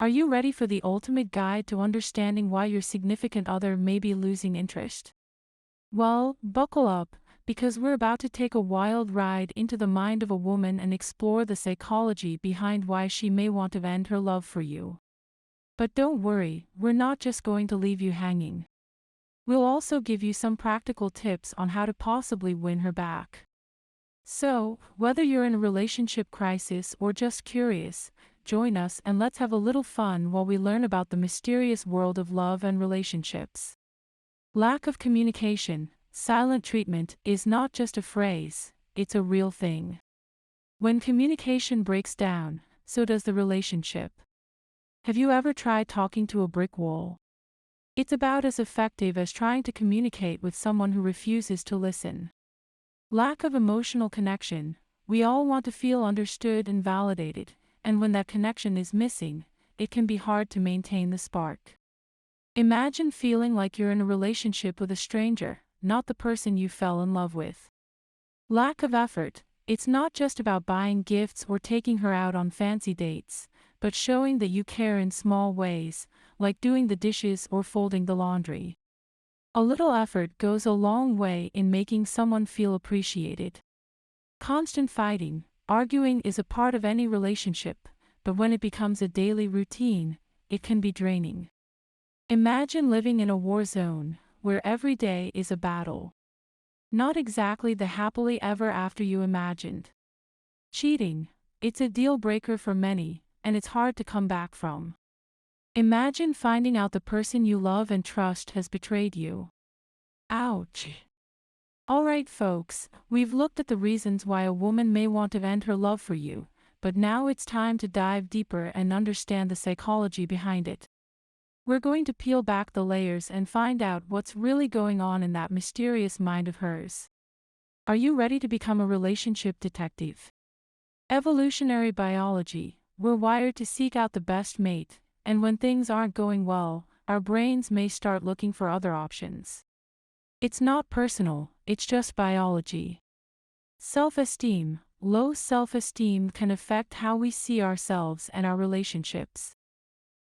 Are you ready for the ultimate guide to understanding why your significant other may be losing interest? Well, buckle up, because we're about to take a wild ride into the mind of a woman and explore the psychology behind why she may want to end her love for you. But don't worry, we're not just going to leave you hanging. We'll also give you some practical tips on how to possibly win her back. So, whether you're in a relationship crisis or just curious, join us and let's have a little fun while we learn about the mysterious world of love and relationships. Lack of communication, silent treatment, is not just a phrase, it's a real thing. When communication breaks down, so does the relationship. Have you ever tried talking to a brick wall? It's about as effective as trying to communicate with someone who refuses to listen. Lack of emotional connection. We all want to feel understood and validated, and when that connection is missing, it can be hard to maintain the spark. Imagine feeling like you're in a relationship with a stranger, not the person you fell in love with. Lack of effort. It's not just about buying gifts or taking her out on fancy dates, but showing that you care in small ways, like doing the dishes or folding the laundry. A little effort goes a long way in making someone feel appreciated. Constant fighting, arguing is a part of any relationship, but when it becomes a daily routine, it can be draining. Imagine living in a war zone, where every day is a battle. Not exactly the happily ever after you imagined. Cheating, it's a deal breaker for many, and it's hard to come back from. Imagine finding out the person you love and trust has betrayed you. Ouch. Alright folks, we've looked at the reasons why a woman may want to end her love for you, but now it's time to dive deeper and understand the psychology behind it. We're going to peel back the layers and find out what's really going on in that mysterious mind of hers. Are you ready to become a relationship detective? Evolutionary biology, we're wired to seek out the best mate, and when things aren't going well, our brains may start looking for other options. It's not personal, it's just biology. Self-esteem, low self-esteem can affect how we see ourselves and our relationships.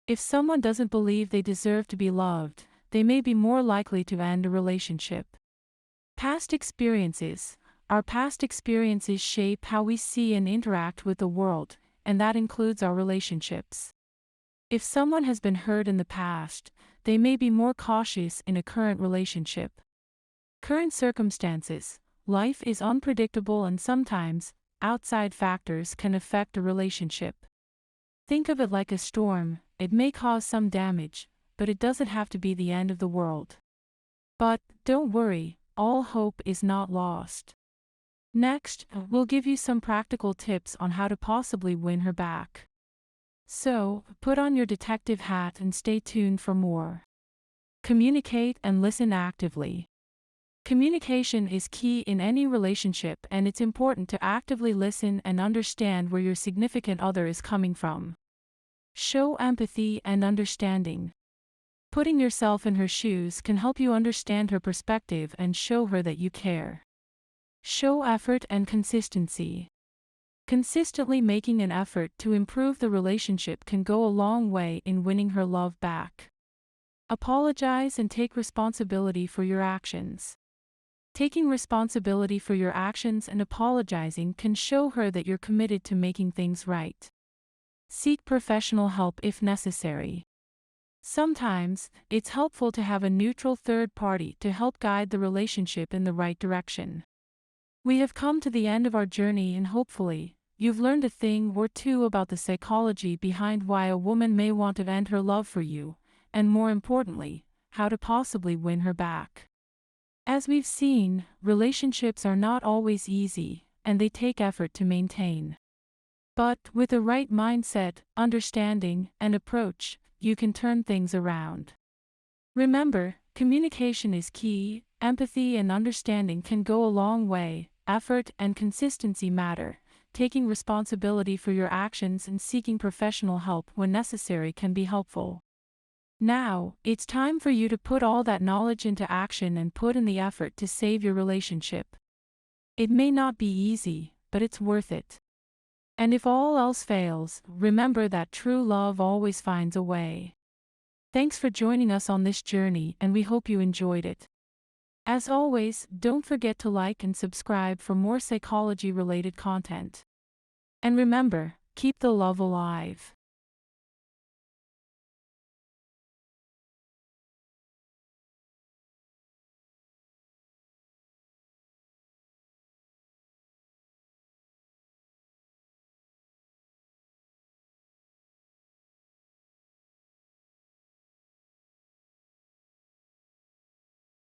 If someone doesn't believe they deserve to be loved, they may be more likely to end a relationship. Past experiences. Our past experiences shape how we see and interact with the world, and that includes our relationships. If someone has been hurt in the past, they may be more cautious in a current relationship. Current circumstances. Life is unpredictable and sometimes, outside factors can affect a relationship. Think of it like a storm. It may cause some damage, but it doesn't have to be the end of the world. But, don't worry, all hope is not lost. Next, we'll give you some practical tips on how to possibly win her back. So, put on your detective hat and stay tuned for more. Communicate and listen actively. Communication is key in any relationship, and it's important to actively listen and understand where your significant other is coming from. Show empathy and understanding. Putting yourself in her shoes can help you understand her perspective and show her that you care. Show effort and consistency. Consistently making an effort to improve the relationship can go a long way in winning her love back. Apologize and take responsibility for your actions. Taking responsibility for your actions and apologizing can show her that you're committed to making things right. Seek professional help if necessary. Sometimes, it's helpful to have a neutral third party to help guide the relationship in the right direction. We have come to the end of our journey, and hopefully, you've learned a thing or two about the psychology behind why a woman may want to end her love for you, and more importantly, how to possibly win her back. As we've seen, relationships are not always easy, and they take effort to maintain. But, with the right mindset, understanding, and approach, you can turn things around. Remember, communication is key, empathy and understanding can go a long way, effort and consistency matter, taking responsibility for your actions and seeking professional help when necessary can be helpful. Now, it's time for you to put all that knowledge into action and put in the effort to save your relationship. It may not be easy, but it's worth it. And if all else fails, remember that true love always finds a way. Thanks for joining us on this journey, and we hope you enjoyed it. As always, don't forget to like and subscribe for more psychology-related content. And remember, keep the love alive.